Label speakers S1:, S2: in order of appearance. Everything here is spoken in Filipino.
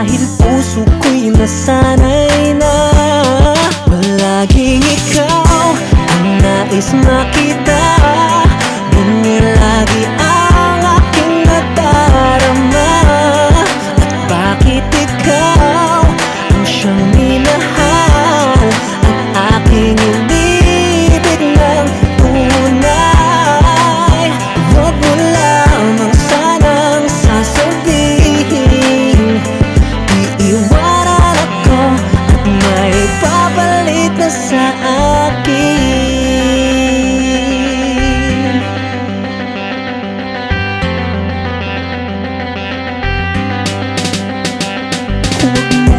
S1: Dahil puso ko'y nasanay na palaging ikaw ang nais makita. Ganyan lagi ang aking nadarama. At bakit ikaw ang siyang minahal, ang aking inibig ng tunay? Huwag mo lamang sanang sasabihin iiwanan ako at may papalit na sa akin. Huwag